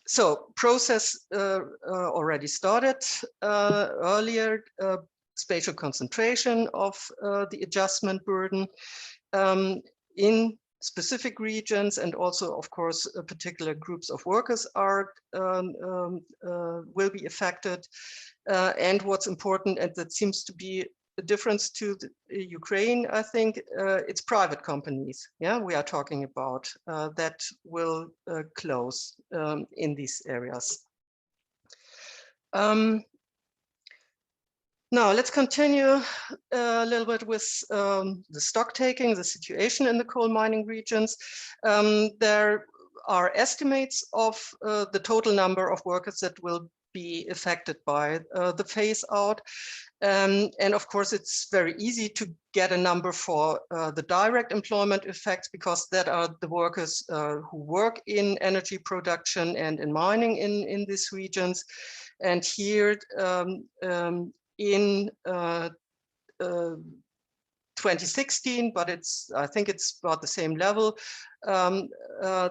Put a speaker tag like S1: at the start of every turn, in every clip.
S1: So process already started earlier, spatial concentration of the adjustment burden in specific regions, and also, of course, particular groups of workers are will be affected. And what's important, and that seems to be a difference to the Ukraine, I think, it's private companies. Yeah, we are talking about that will close in these areas. Now let's continue a little bit with the stock taking, the situation in the coal mining regions. There are estimates of the total number of workers that will be affected by the phase out. And of course, it's very easy to get a number for the direct employment effects, because that are the workers who work in energy production and in mining in these regions. And here in 2016, but I think it's about the same level.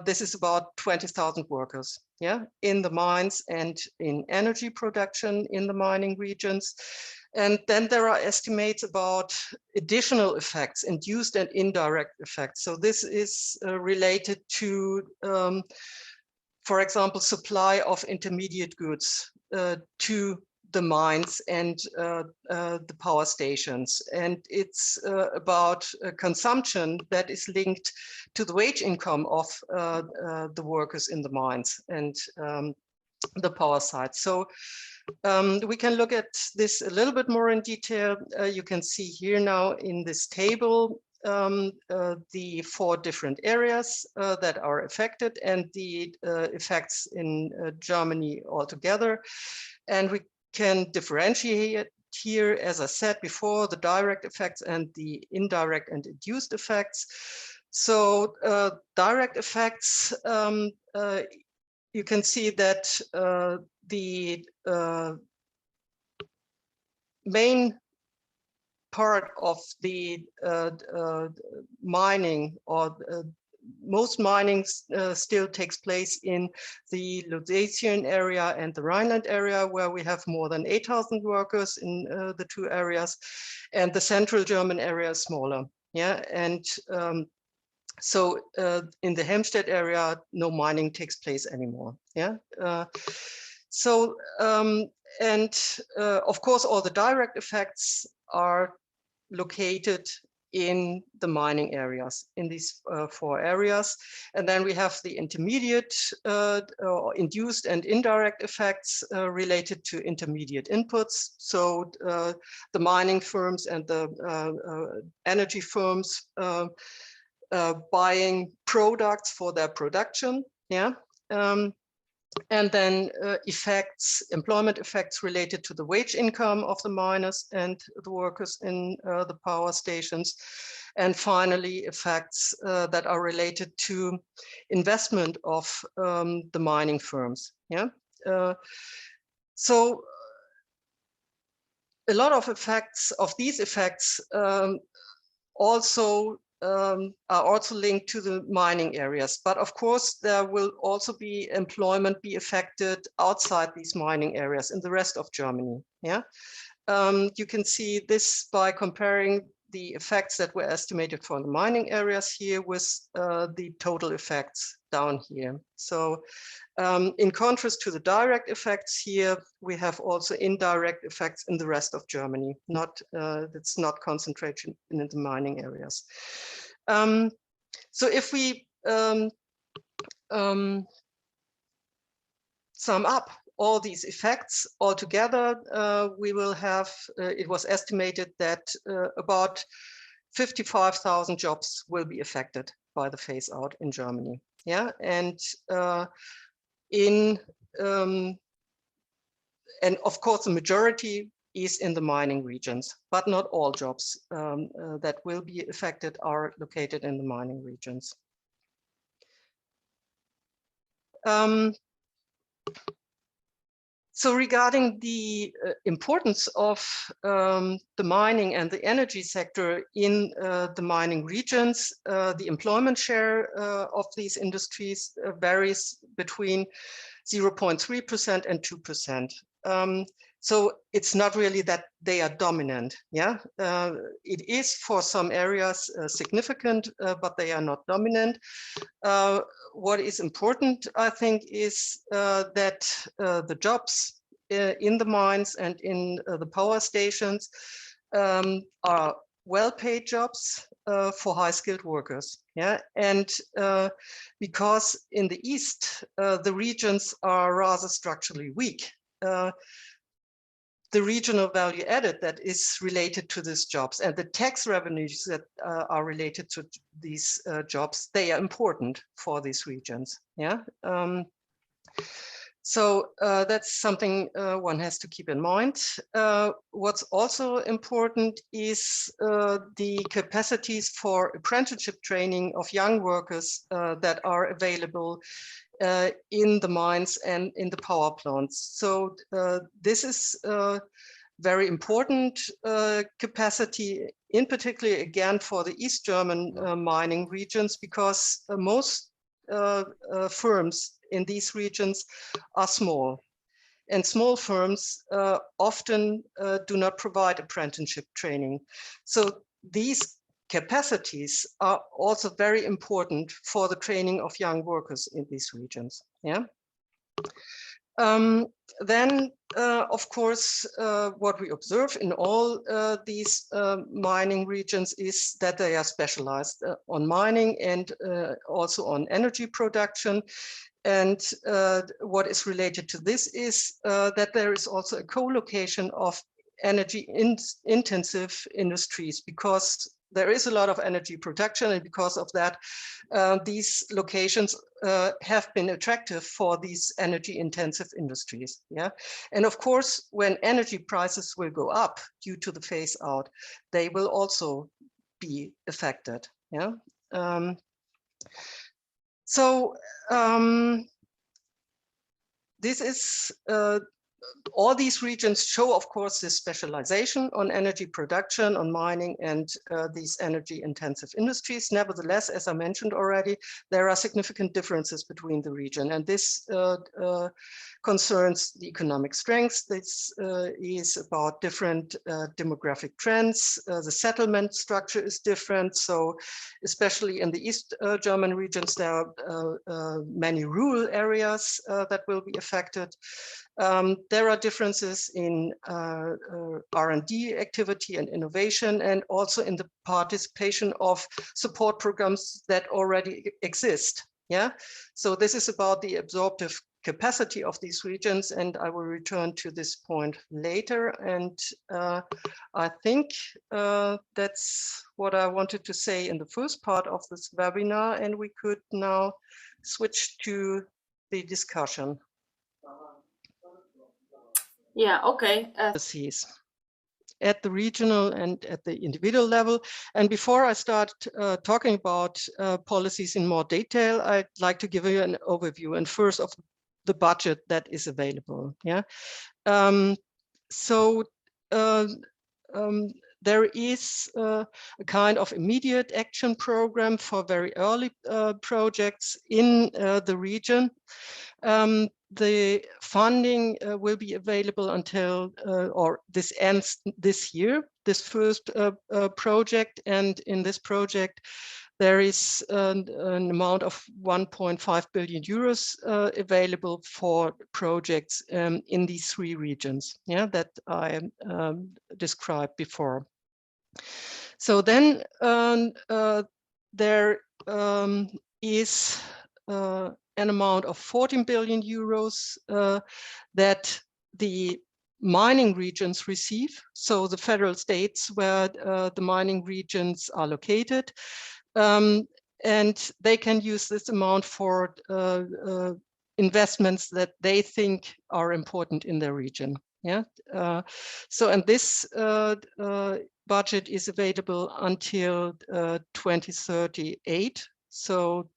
S1: This is about 20,000 workers, yeah, in the mines and in energy production in the mining regions. And then there are estimates about additional effects, induced and indirect effects. So this is related to, for example, supply of intermediate goods to the mines and the power stations. And it's about consumption that is linked to the wage income of the workers in the mines and the power side. So we can look at this a little bit more in detail. You can see here now in this table the 4 different areas that are affected and the effects in Germany altogether. And we can differentiate here, as I said before, the direct effects and the indirect and induced effects. So direct effects, you can see that the main part of the mining, or most mining still takes place in the Ludwigslust area and the Rhineland area, where we have more than 8,000 workers in the 2 areas, and the central German area is smaller. Yeah, and so in the Helmstedt area, no mining takes place anymore. Yeah, of course, all the direct effects are located in the mining areas, in these 4 areas. And then we have the intermediate or induced and indirect effects related to intermediate inputs. So the mining firms and the energy firms buying products for their production. Yeah. And then effects, employment effects related to the wage income of the miners and the workers in the power stations. And finally, effects that are related to investment of the mining firms. Yeah. So a lot of effects of these effects are also linked to the mining areas. But of course, there will also be employment be affected outside these mining areas in the rest of Germany. Yeah, you can see this by comparing the effects that were estimated for the mining areas here with the total effects down here. So in contrast to the direct effects here, we have also indirect effects in the rest of Germany. It's not concentrated in the mining areas. So if we sum up all these effects all together, we will have, it was estimated that about 55,000 jobs will be affected by the phase out in Germany. Yeah, and and of course the majority is in the mining regions, but not all jobs that will be affected are located in the mining regions. So regarding the importance of the mining and the energy sector in the mining regions, the employment share of these industries varies between 0.3% and 2%. So it's not really that they are dominant. Yeah, it is for some areas significant, but they are not dominant. What is important, I think, is that the jobs in the mines and in the power stations are well-paid jobs for high-skilled workers. Yeah, and because in the East, the regions are rather structurally weak. The regional value added that is related to these jobs and the tax revenues that are related to these jobs, they are important for these regions. Yeah. So that's something one has to keep in mind. What's also important is the capacities for apprenticeship training of young workers that are available in the mines and in the power plants. So this is very important capacity, in particular, again, for the East German mining regions, because most firms in these regions are small. And small firms often do not provide apprenticeship training. So these capacities are also very important for the training of young workers in these regions. Yeah. Then, of course, what we observe in all these mining regions is that they are specialized on mining and also on energy production. And what is related to this is that there is also a co-location of energy intensive industries, because there is a lot of energy production, and because of that, these locations have been attractive for these energy intensive industries. Yeah, and of course, when energy prices will go up due to the phase out, they will also be affected. Yeah. This is all these regions show, of course, this specialization on energy production, on mining, and these energy intensive industries. Nevertheless, as I mentioned already, there are significant differences between the region, and this concerns the economic strengths. This is about different demographic trends. The settlement structure is different. So especially in the East German regions, there are many rural areas that will be affected. There are differences in R&D activity and innovation, and also in the participation of support programs that already exist. Yeah, so this is about the absorptive capacity of these regions, and I will return to this point later. And I think that's what I wanted to say in the first part of this webinar, and we could now switch to the discussion.
S2: Yeah, okay.
S1: At the regional and at the individual level. And before I start talking about policies in more detail, I'd like to give you an overview, and first of the budget that is available. Yeah. There is a kind of immediate action program for very early projects in the region. The funding will be available until, or this ends this year, this first project. And in this project, there is an amount of 1.5 billion euros available for projects in these three regions, yeah, that I described before. So then there is an amount of 14 billion euros that the mining regions receive. So the federal states where the mining regions are located, and they can use this amount for investments that they think are important in their region. Yeah. And this budget is available until 2038. So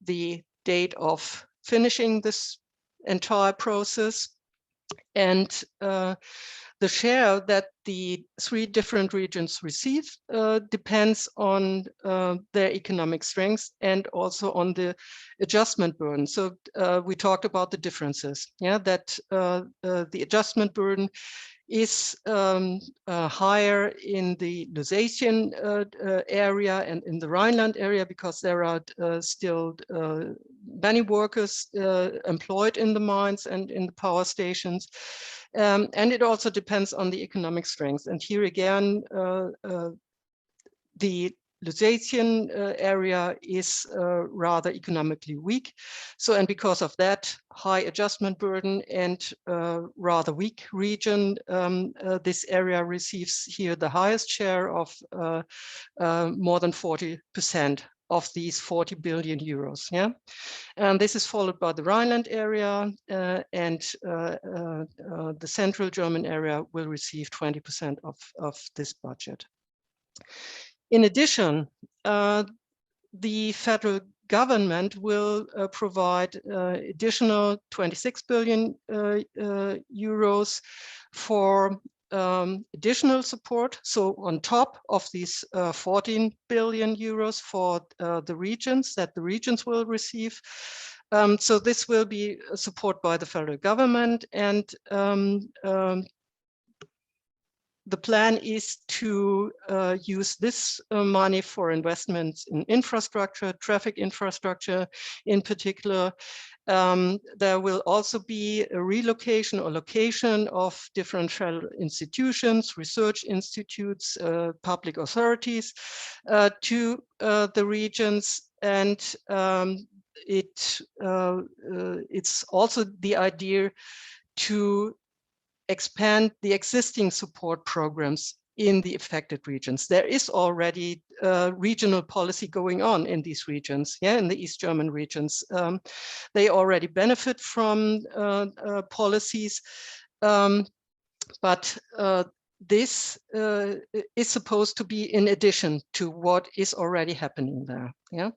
S1: the date of finishing this entire process. And the share that the 3 different regions receive depends on their economic strengths and also on the adjustment burden. So we talked about the differences, yeah, that the adjustment burden is higher in the Lusatian area and in the Rhineland area, because there are still many workers employed in the mines and in the power stations. And it also depends on the economic strength. And here again, the Lusatian area is rather economically weak. So, and because of that high adjustment burden and rather weak region, this area receives here the highest share of more than 40% of these 40 billion euros. Yeah, and this is followed by the Rhineland area, and the central German area will receive 20% of this budget. In addition, the federal government will provide additional 26 billion euros for additional support. So on top of these 14 billion euros for the regions that the regions will receive. So this will be support by the federal government, and the plan is to use this money for investments in infrastructure, traffic infrastructure in particular. There will also be a relocation or location of different federal institutions, research institutes, public authorities to the regions. And it's also the idea to expand the existing support programs in the affected regions. There is already regional policy going on in these regions, yeah, in the East German regions. They already benefit from policies, but this is supposed to be in addition to what is already happening there. Yeah.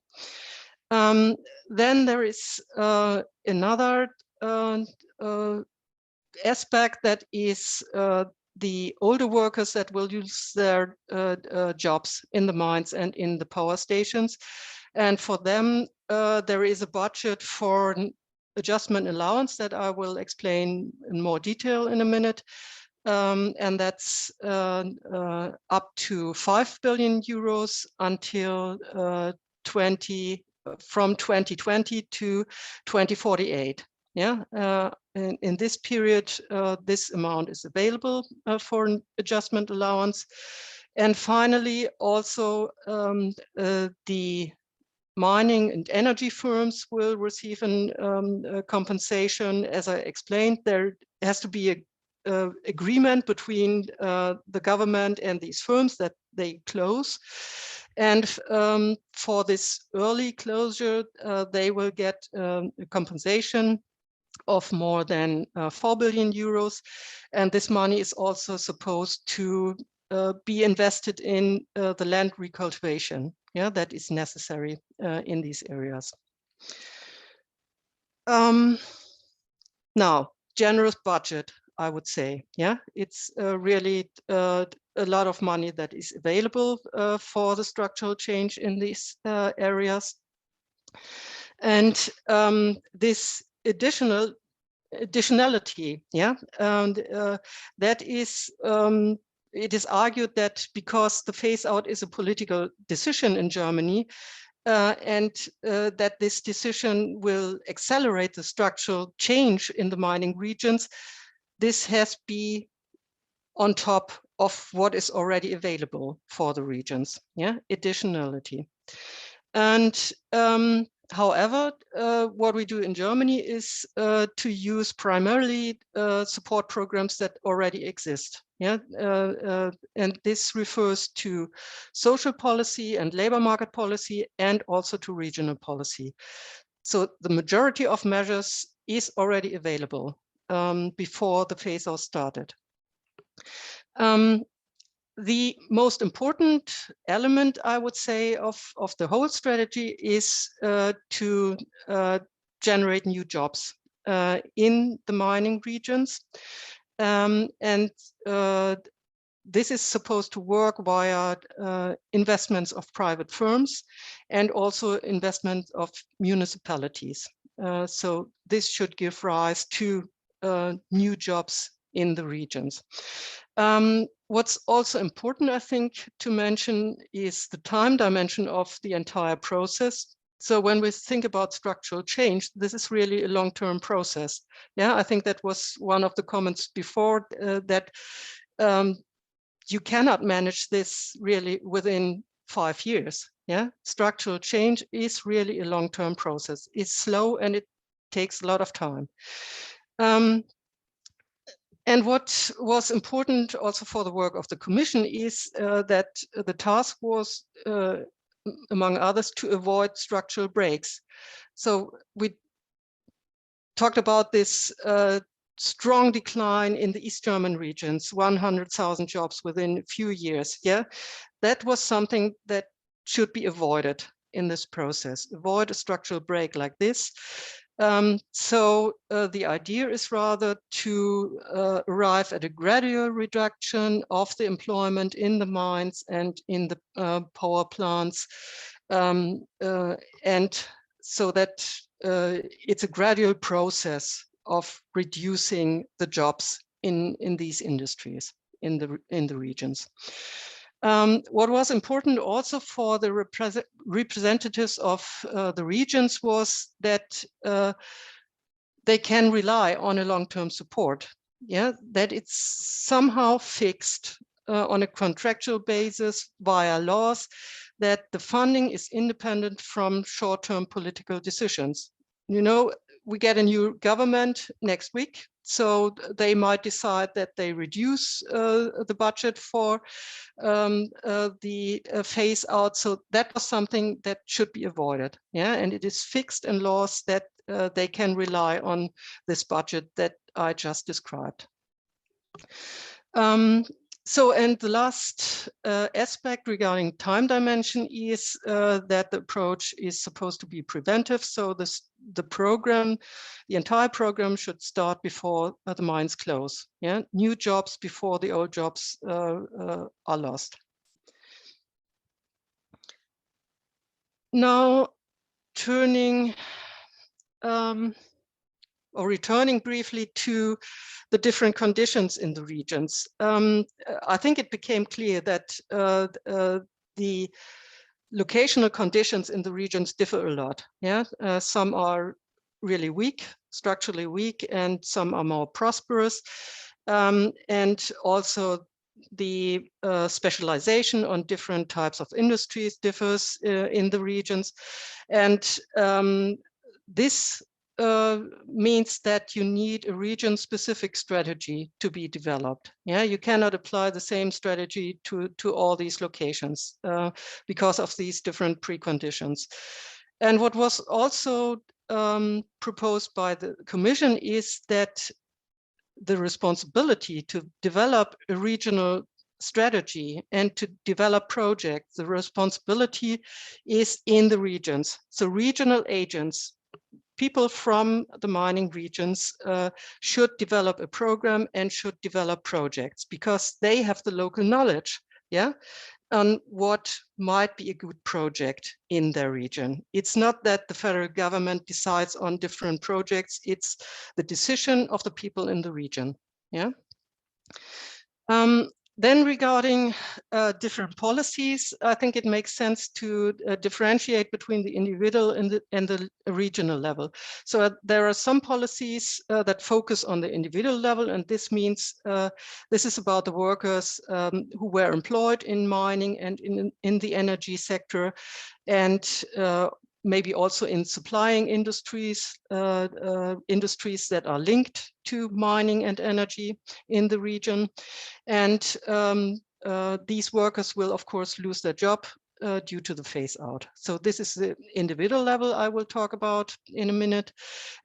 S1: Then there is another aspect that is the older workers that will lose their jobs in the mines and in the power stations. And for them, there is a budget for an adjustment allowance that I will explain in more detail in a minute. And that's up to 5 billion euros until from 2020 to 2048. Yeah, in this period, this amount is available for an adjustment allowance. And finally, also the mining and energy firms will receive a compensation. As I explained, there has to be an agreement between the government and these firms that they close. And for this early closure, they will get a compensation of more than 4 billion euros. And this money is also supposed to be invested in the land recultivation, yeah, that is necessary in these areas. Now, generous budget, I would say, yeah, it's really a lot of money that is available for the structural change in these areas. And this additionality, yeah, and that is, it is argued that because the phase out is a political decision in Germany, and that this decision will accelerate the structural change in the mining regions, this has to be on top of what is already available for the regions, yeah, additionality. And however, what we do in Germany is to use primarily support programs that already exist. Yeah, and this refers to social policy and labor market policy, and also to regional policy. So the majority of measures is already available before the phase out started. The most important element, I would say, of the whole strategy is to generate new jobs in the mining regions. This is supposed to work via investments of private firms and also investment of municipalities. So this should give rise to new jobs in the regions. What's also important, I think, to mention is the time dimension of the entire process. So when we think about structural change, this is really a long-term process. Yeah, I think that was one of the comments before, that you cannot manage this really within 5 years. Yeah, structural change is really a long-term process. It's slow and it takes a lot of time. And what was important also for the work of the Commission is that the task was, among others, to avoid structural breaks. So we talked about this strong decline in the East German regions, 100,000 jobs within a few years. Yeah, that was something that should be avoided in this process. Avoid a structural break like this. So the idea is rather to arrive at a gradual reduction of the employment in the mines and in the power plants, and so that it's a gradual process of reducing the jobs in these industries in the regions. What was important also for the representatives of the regions was that they can rely on a long-term support. Yeah, that it's somehow fixed on a contractual basis via laws, that the funding is independent from short-term political decisions. You know, we get a new government next week, so they might decide that they reduce the budget for the phase out. So that was something that should be avoided. Yeah, and it is fixed in laws that they can rely on this budget that I just described. And the last aspect regarding time dimension is that the approach is supposed to be preventive. So the program, the entire program should start before the mines close. Yeah, new jobs before the old jobs are lost. Now, returning briefly to the different conditions in the regions. I think it became clear that the locational conditions in the regions differ a lot. Yeah, some are really weak, structurally weak, and some are more prosperous. And also the specialization on different types of industries differs in the regions. And this means that you need a region-specific strategy to be developed. Yeah, you cannot apply the same strategy to all these locations because of these different preconditions. And what was also proposed by the Commission is that the responsibility to develop a regional strategy and to develop projects, the responsibility is in the regions. So regional agents, people from the mining regions should develop a program and should develop projects because they have the local knowledge, yeah, on what might be a good project in their region. It's not that the federal government decides on different projects, it's the decision of the people in the region, yeah. Then regarding different policies, I think it makes sense to differentiate between the individual and the regional level. So there are some policies that focus on the individual level, and this means this is about the workers who were employed in mining and in the energy sector, and maybe also in supplying industries, industries that are linked to mining and energy in the region. And these workers will, of course, lose their job due to the phase out. So this is the individual level I will talk about in a minute.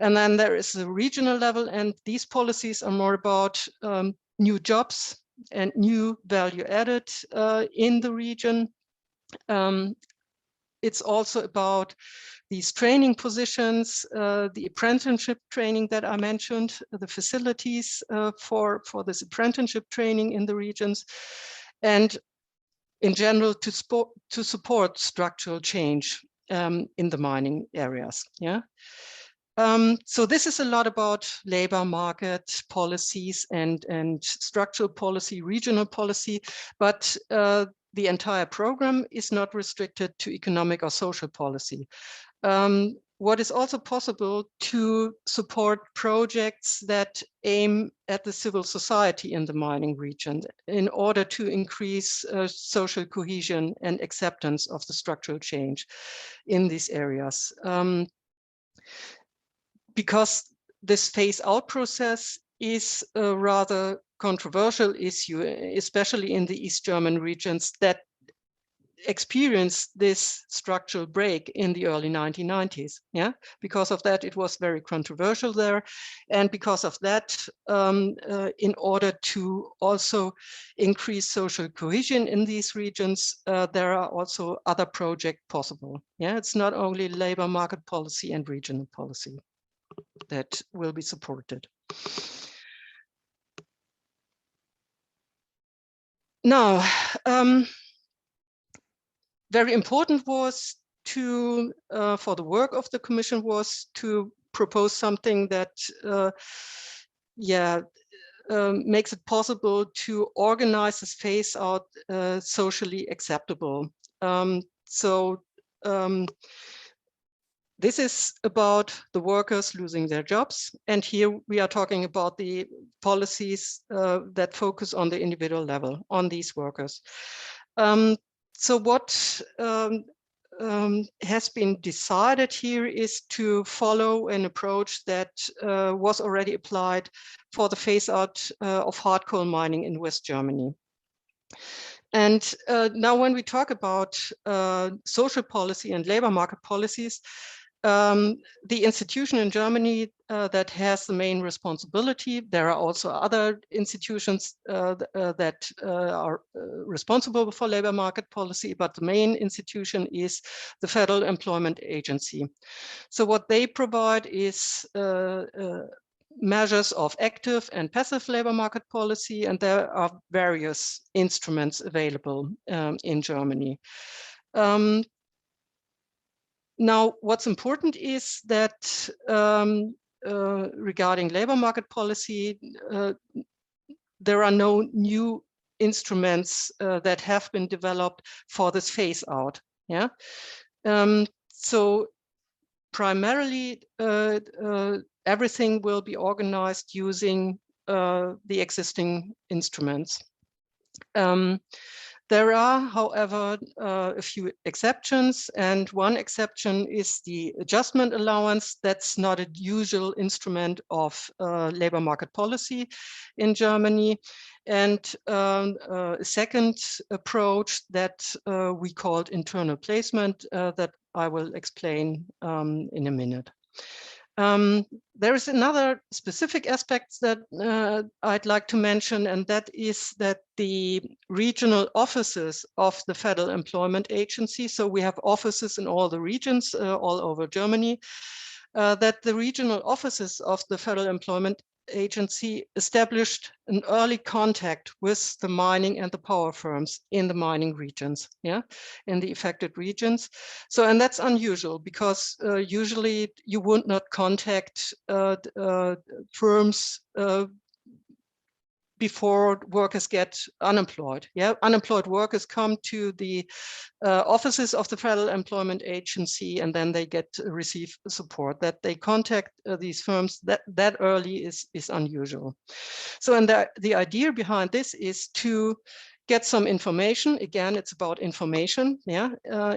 S1: And then there is the regional level, and these policies are more about new jobs and new value added in the region. It's also about these training positions, the apprenticeship training that I mentioned, the facilities for this apprenticeship training in the regions, and in general to support structural change in the mining areas. Yeah. So this is a lot about labor market policies and structural policy, regional policy, but the entire program is not restricted to economic or social policy. What is also possible to support projects that aim at the civil society in the mining region in order to increase social cohesion and acceptance of the structural change in these areas. Because this phase-out process is a rather controversial issue, especially in the East German regions that experienced this structural break in the early 1990s. Yeah, because of that, it was very controversial there. And because of that, in order to also increase social cohesion in these regions, there are also other projects possible. Yeah, it's not only labor market policy and regional policy that will be supported. Now, very important was to, for the work of the Commission, was to propose something that, makes it possible to organize this phase out socially acceptable. This is about the workers losing their jobs. And here we are talking about the policies that focus on the individual level, on these workers. So what has been decided here is to follow an approach that was already applied for the phase out of hard coal mining in West Germany. And now when we talk about social policy and labor market policies, the institution in Germany that has the main responsibility, there are also other institutions that are responsible for labor market policy, but the main institution is the Federal Employment Agency. So what they provide is measures of active and passive labor market policy, and there are various instruments available in Germany. Now, what's important is that regarding labor market policy, there are no new instruments that have been developed for this phase out. Yeah. So primarily, everything will be organized using the existing instruments. There are, however, a few exceptions, and one exception is the adjustment allowance. That's not a usual instrument of labor market policy in Germany. And a second approach that we called internal placement that I will explain in a minute. There is another specific aspect that I'd like to mention, and that is that the regional offices of the Federal Employment Agency, so we have offices in all the regions all over Germany, that the regional offices of the Federal Employment Agency established an early contact with the mining and the power firms in the mining regions, yeah, in the affected regions. So, and that's unusual because usually you would not contact firms before workers get unemployed. Yeah, unemployed workers come to the offices of the Federal Employment Agency, and then they receive support. That they contact these firms that early is unusual. So, and the idea behind this is to get some information. Again, it's about information. Yeah,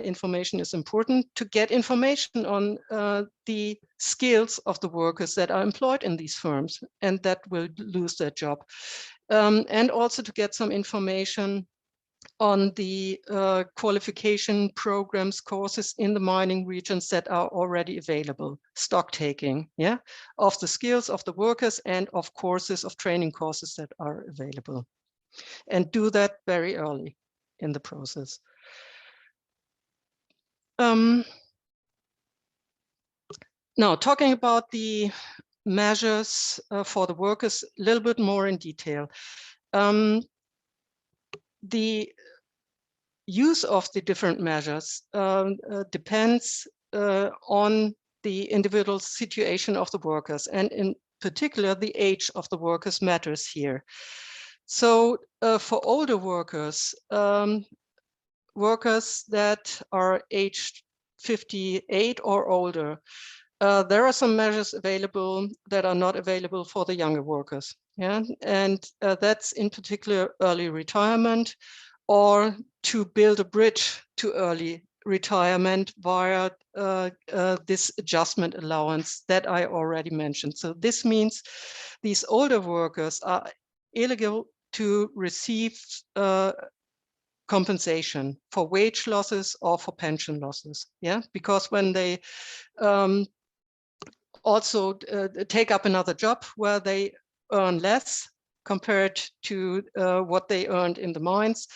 S1: information is important to get information on the skills of the workers that are employed in these firms and that will lose their job. And also to get some information on the qualification programs, courses in the mining regions that are already available, stock taking, yeah, of the skills of the workers and of courses, of training courses that are available. And do that very early in the process. Now, talking about the measures for the workers a little bit more in detail. The use of the different measures depends on the individual situation of the workers, and in particular, the age of the workers matters here. So for older workers, workers that are aged 58 or older, there are some measures available that are not available for the younger workers. Yeah, and that's in particular early retirement, or to build a bridge to early retirement via this adjustment allowance that I already mentioned. So this means these older workers are eligible to receive compensation for wage losses or for pension losses. Yeah, because when they also take up another job where they earn less compared to what they earned in the mines,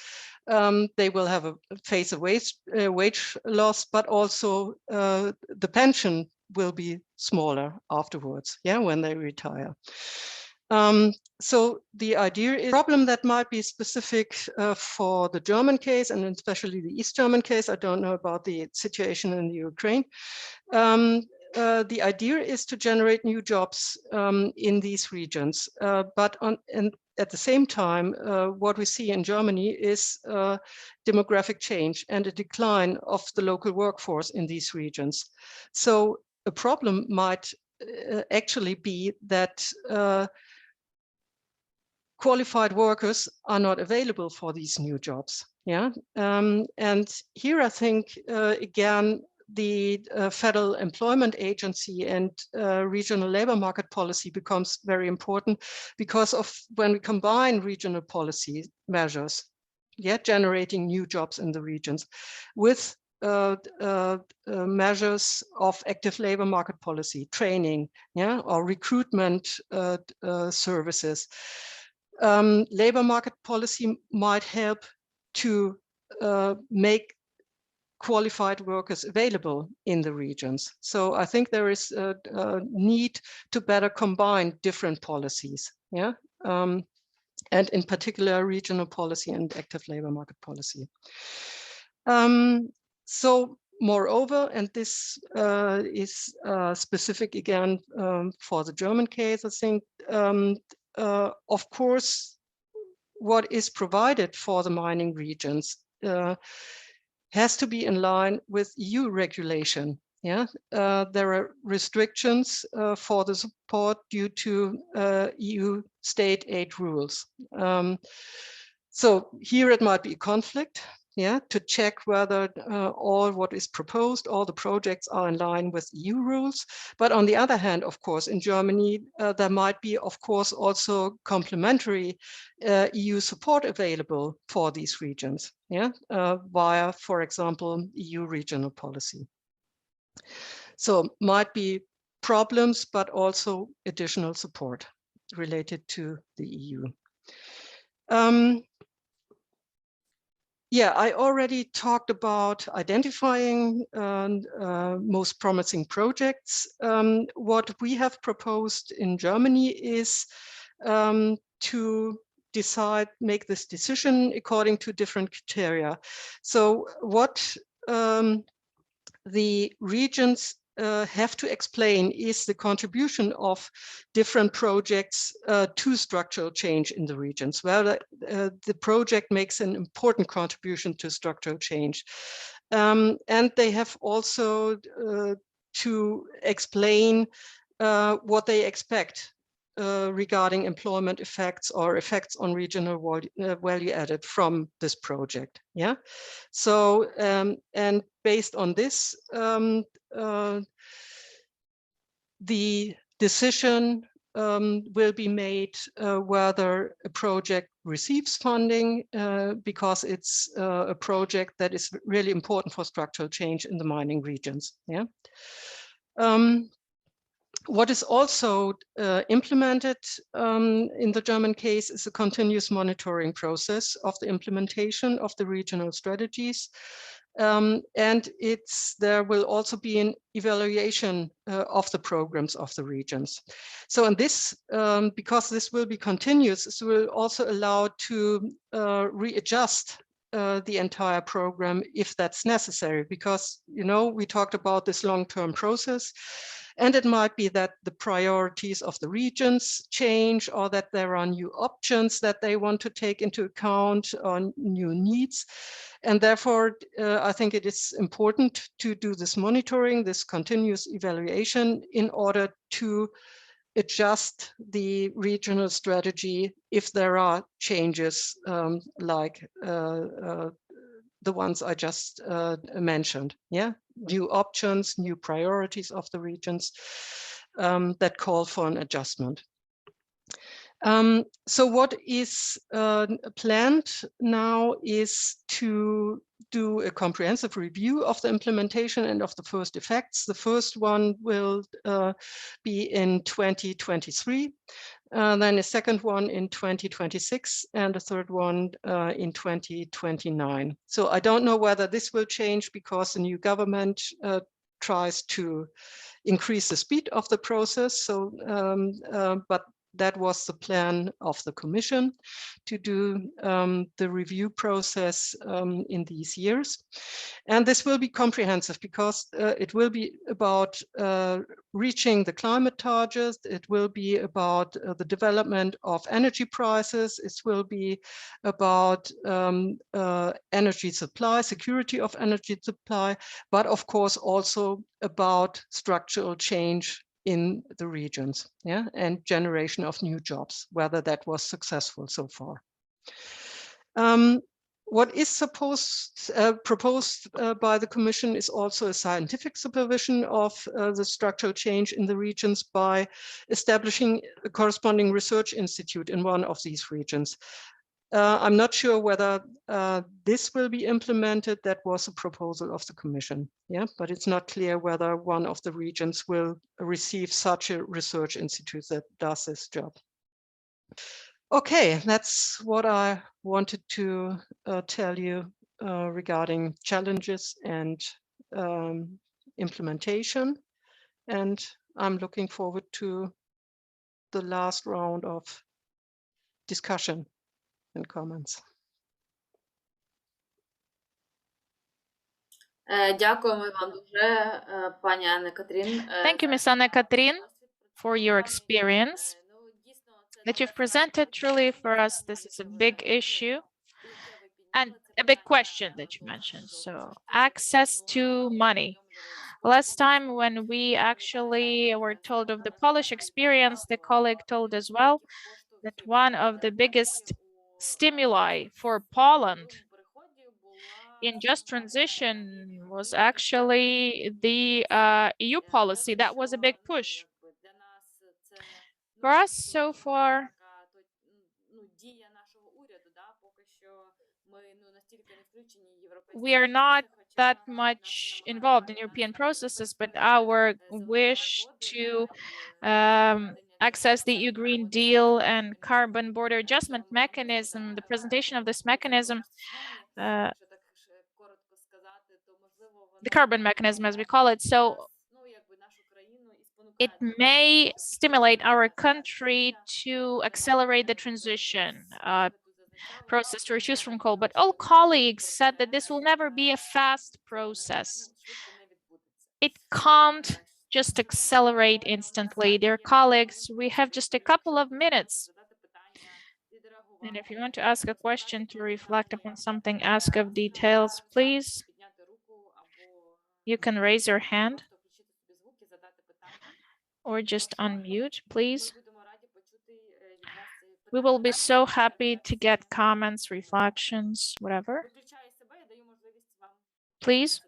S1: they will have face a wage loss, but also the pension will be smaller afterwards, yeah, when they retire. So the idea is a problem that might be specific for the German case, and especially the East German case. I don't know about the situation in the Ukraine. The idea is to generate new jobs in these regions, but at the same time, what we see in Germany is demographic change and a decline of the local workforce in these regions. So a problem might actually be that qualified workers are not available for these new jobs. Yeah, and here I think again, the Federal Employment Agency and regional labor market policy becomes very important, because of when we combine regional policy measures, yeah, generating new jobs in the regions, with measures of active labor market policy, training, yeah, or recruitment services. Labor market policy might help to make qualified workers available in the regions. So I think there is a need to better combine different policies, yeah, and in particular regional policy and active labor market policy. So moreover, and this is specific again for the German case, I think, of course, what is provided for the mining regions has to be in line with EU regulation. Yeah, there are restrictions for the support due to EU state aid rules. So here it might be a conflict, yeah, to check whether all what is proposed, all the projects are in line with EU rules. But on the other hand, of course, in Germany, there might be, of course, also complementary EU support available for these regions, yeah, via, for example, EU regional policy. So might be problems, but also additional support related to the EU. Yeah, I already talked about identifying most promising projects. What we have proposed in Germany is to make this decision according to different criteria. So what the regions have to explain is the contribution of different projects to structural change in the regions, where the project makes an important contribution to structural change. And they have also to explain what they expect regarding employment effects or effects on regional value added from this project. Yeah, so and based on this, the decision will be made whether a project receives funding because it's a project that is really important for structural change in the mining regions. Yeah. What is also implemented in the German case is a continuous monitoring process of the implementation of the regional strategies. And there will also be an evaluation of the programs of the regions. So in this, because this will be continuous, this will also allow to readjust the entire program if that's necessary, because, you know, we talked about this long-term process, and it might be that the priorities of the regions change, or that there are new options that they want to take into account, or new needs. And therefore, I think it is important to do this monitoring, this continuous evaluation, in order to adjust the regional strategy if there are changes like the ones I just mentioned. Yeah, new options, new priorities of the regions that call for an adjustment. So what is planned now is to do a comprehensive review of the implementation and of the first effects. The first one will be in 2023, then a second one in 2026, and a third one in 2029. So I don't know whether this will change because the new government tries to increase the speed of the process. So, but that was the plan of the Commission, to do the review process in these years. And this will be comprehensive because it will be about reaching the climate targets. It will be about the development of energy prices. It will be about energy supply, security of energy supply, but of course also about structural change in the regions, yeah, and generation of new jobs, whether that was successful so far. What is proposed by the Commission is also a scientific supervision of the structural change in the regions by establishing a corresponding research institute in one of these regions. I'm not sure whether this will be implemented. That was a proposal of the Commission, yeah, but it's not clear whether one of the regions will receive such a research institute that does this job. Okay, that's what I wanted to tell you regarding challenges and implementation. And I'm looking forward to the last round of discussion and comments.
S2: Дякуємо вам дуже, пані Аннекатрин.
S3: Thank you, Ms. Annekatrin, for your experience that you've presented. Truly, for us, this is a big issue and a big question that you mentioned. So, access to money. Last time when we actually were told of the Polish experience, the colleague told as well that one of the biggest stimuli for Poland in just transition was actually the EU policy. That was a big push. For us so far, we are not that much involved in European processes, but our wish to access the EU Green Deal and carbon border adjustment mechanism, the presentation of this mechanism, the carbon mechanism as we call it. So it may stimulate our country to accelerate the transition process to reduce from coal, but all colleagues said that this will never be a fast process. It can't just accelerate instantly. Dear colleagues, we have just a couple of minutes. And if you want to ask a question, to reflect upon something, ask of details, please. You can raise your hand or just unmute, please. We will be so happy to get comments, reflections, whatever. Please.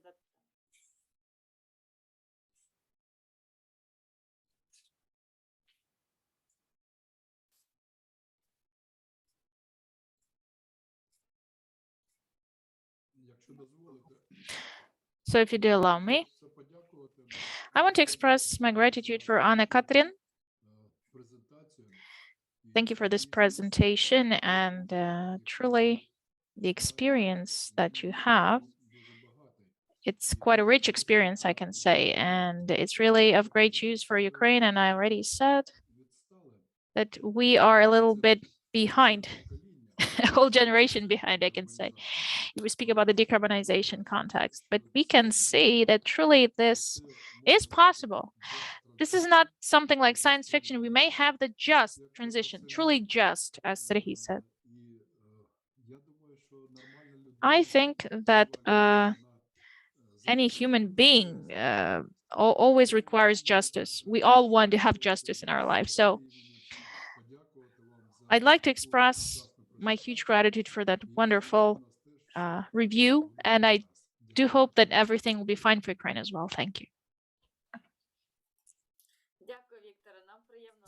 S3: So if you do allow me, I want to express my gratitude for Annekatrin. Thank you for this presentation, and truly the experience that you have it's quite a rich experience, I can say, and it's really of great use for Ukraine. And I already said that we are a little bit behind, a whole generation behind, I can say. We speak about the decarbonization context, but we can see that truly this is possible. This is not something like science fiction. We may have the just transition, truly just, as Serhii said. I think that any human being always requires justice. We all want to have justice in our life. So I'd like to express my huge gratitude for that wonderful review. And I do hope that everything will be fine for Ukraine as well. Thank you.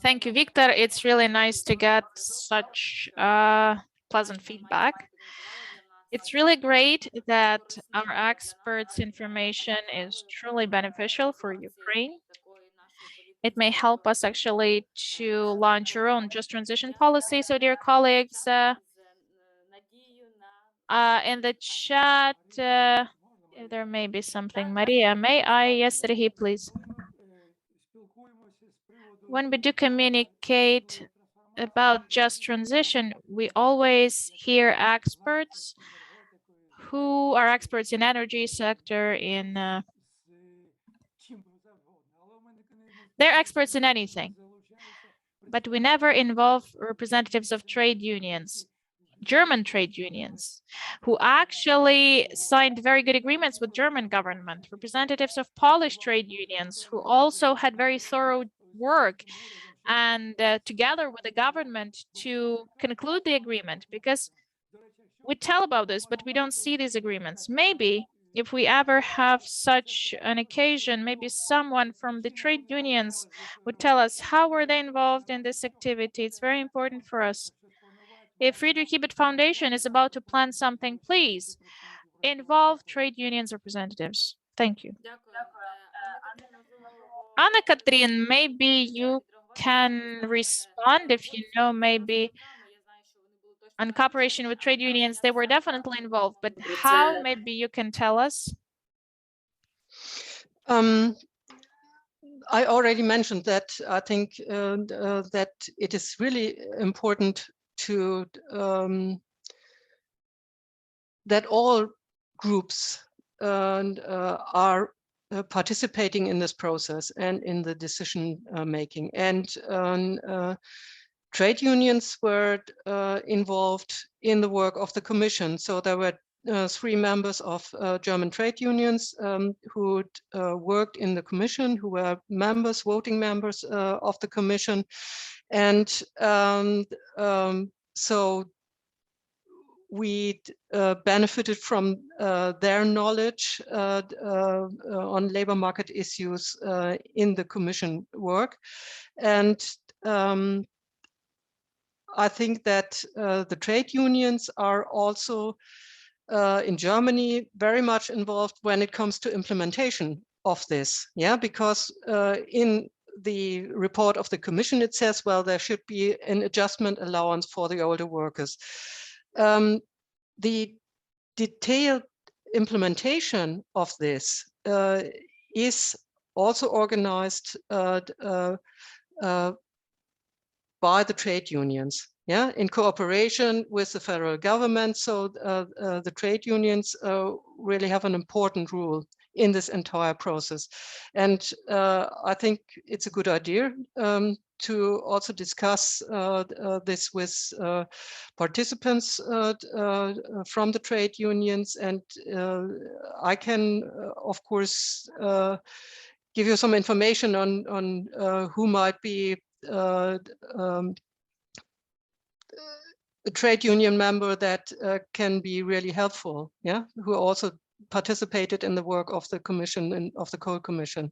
S3: Thank you, Victor. It's really nice to get such pleasant feedback. It's really great that our experts' information is truly beneficial for Ukraine. It may help us actually to launch our own just transition policy. So, dear colleagues, in the chat, if there may be something, Maria, may I? Yes, Serhii, please. When we do communicate about just transition, we always hear experts who are experts in energy sector, in they're experts in anything, but we never involve representatives of trade unions, German trade unions, who actually signed very good agreements with German government, representatives of Polish trade unions, who also had very thorough work and together with the government to conclude the agreement, because we tell about this, but we don't see these agreements. Maybe if we ever have such an occasion, maybe someone from the trade unions would tell us how were they involved in this activity. It's very important for us. If Friedrich Ebert Foundation is about to plan something, please involve trade unions representatives. Thank you. Annekatrin, maybe you can respond if you know, maybe on cooperation with trade unions, they were definitely involved, but how, maybe you can tell us?
S1: I already mentioned that. I think that it is really important to that all groups are participating in this process and in the decision making. And trade unions were involved in the work of the Commission. So there were 3 members of German trade unions who worked in the Commission, who were members, voting members of the Commission. And so we benefited from their knowledge on labor market issues in the Commission work. And I think that the trade unions are also in Germany very much involved when it comes to implementation of this. Yeah, because in the report of the Commission, it says, well, there should be an adjustment allowance for the older workers. The detailed implementation of this is also organized by the trade unions, yeah, in cooperation with the federal government. So the trade unions really have an important role in this entire process. And I think it's a good idea to also discuss this with participants from the trade unions. And I can, of course, give you some information on who might be a trade union member that can be really helpful, yeah, who also participated in the work of the Commission and of the Coal Commission.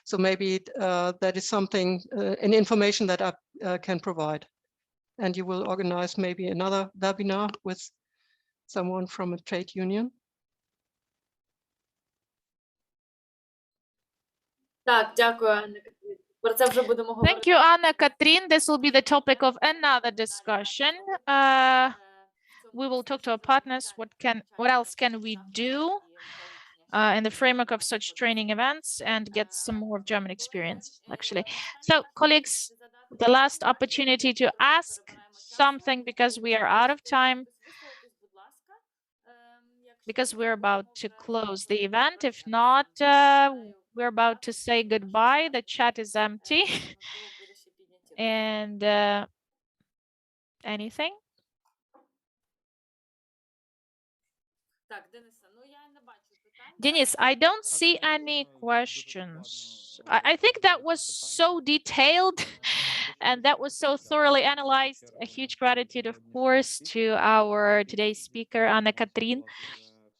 S1: So maybe that is something, an information that I can provide. And you will organize maybe another webinar with someone from a trade union.
S2: Так, дякую, Аннекатрин. Про це вже будемо говорити.
S3: Thank you, Annekatrin. This will be the topic of another discussion. We will talk to our partners. What else can we do in the framework of such training events and get some more of German experience, actually. So, colleagues, the last opportunity to ask something because we are out of time, because we're about to close the event. If not, we're about to say goodbye. The chat is empty. And anything? Denise, I don't see any questions. I think that was so detailed and that was so thoroughly analyzed. A huge gratitude, of course, to our today's speaker, Annekatrin.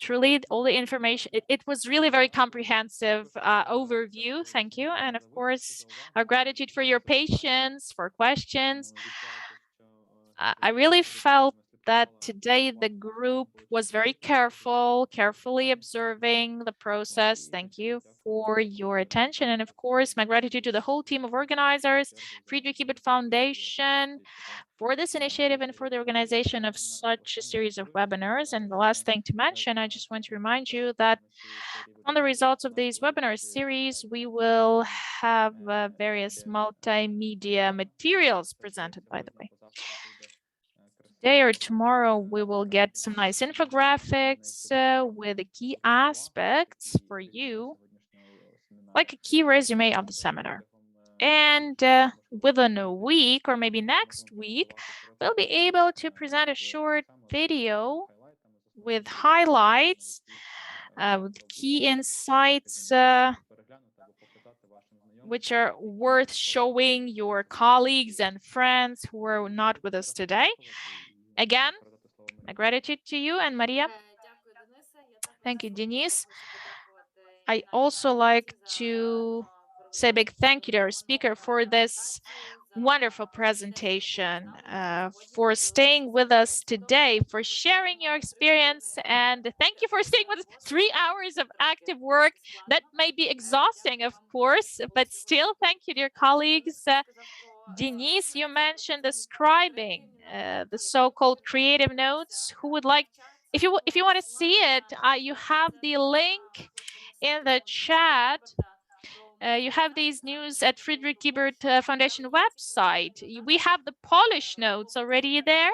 S3: Truly, all the information, it was really very comprehensive overview. Thank you. And of course, our gratitude for your patience, for questions. I really felt that today the group was very carefully observing the process. Thank you for your attention. And of course, my gratitude to the whole team of organizers, Friedrich Ebert Foundation, for this initiative and for the organization of such a series of webinars. And the last thing to mention, I just want to remind you that on the results of these webinar series, we will have various multimedia materials presented, by the way. Today or tomorrow, we will get some nice infographics with the key aspects for you, like a key resume of the seminar. And within a week or maybe next week, we'll be able to present a short video with highlights, with key insights, which are worth showing your colleagues and friends who are not with us today. Again, my gratitude to you and Maria. Thank you, Denise. I also like to say a big thank you to our speaker for this wonderful presentation, for staying with us today, for sharing your experience, and thank you for staying with us. 3 hours of active work. That may be exhausting, of course, but still, thank you, dear colleagues. Denise, you mentioned the scribing, the so-called creative notes. Who would like, if you want to see it, you have the link in the chat. You have these news at Friedrich Ebert Foundation website. We have the Polish notes already there.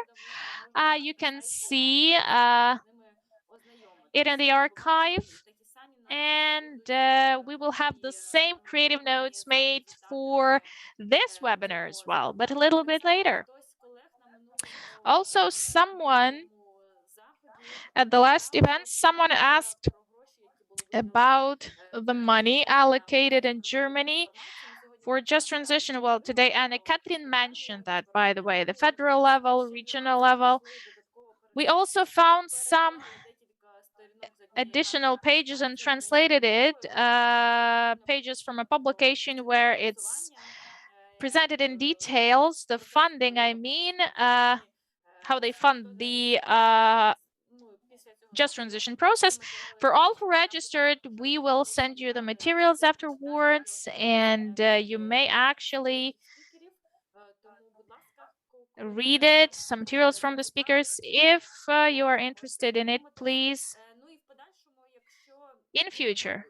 S3: You can see it in the archive. And we will have the same creative notes made for this webinar as well, but a little bit later. Also, someone at the last event, someone asked about the money allocated in Germany for just transition. Well, today Annekatrin mentioned that, by the way, the federal level, regional level. We also found some additional pages and translated it, pages from a publication where it's presented in details, the funding, I mean, how they fund the just transition process. For all who registered, we will send you the materials afterwards, and you may actually read it, some materials from the speakers. If you are interested in it, please, in future,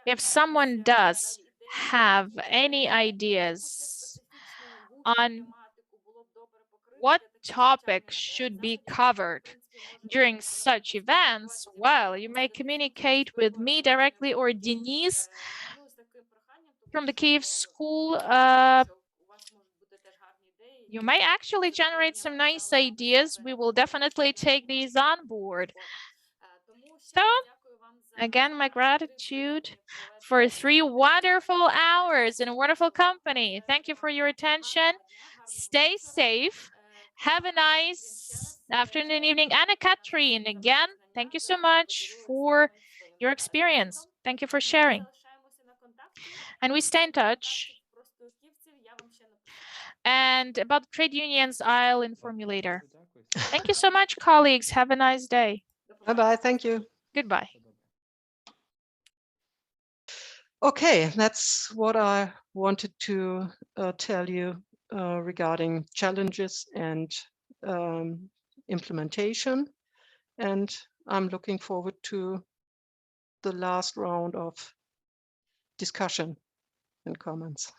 S3: if someone does have any ideas on what topic should be covered during such events, well, you may communicate with me directly or Denise from the Kyiv school. You may actually generate some nice ideas. We will definitely take these on board. So, again, my gratitude for 3 wonderful hours in a wonderful company. Thank you for your attention. Stay safe. Have a nice afternoon, evening. Annekatrin, again, thank you so much for your experience. Thank you for sharing. And we stay in touch. And about trade unions, I'll inform you later. Thank you so much, colleagues. Have a nice day.
S1: Bye-bye. Thank you.
S3: Goodbye.
S1: Okay, that's what I wanted to tell you regarding challenges and implementation. And I'm looking forward to the last round of discussion and comments.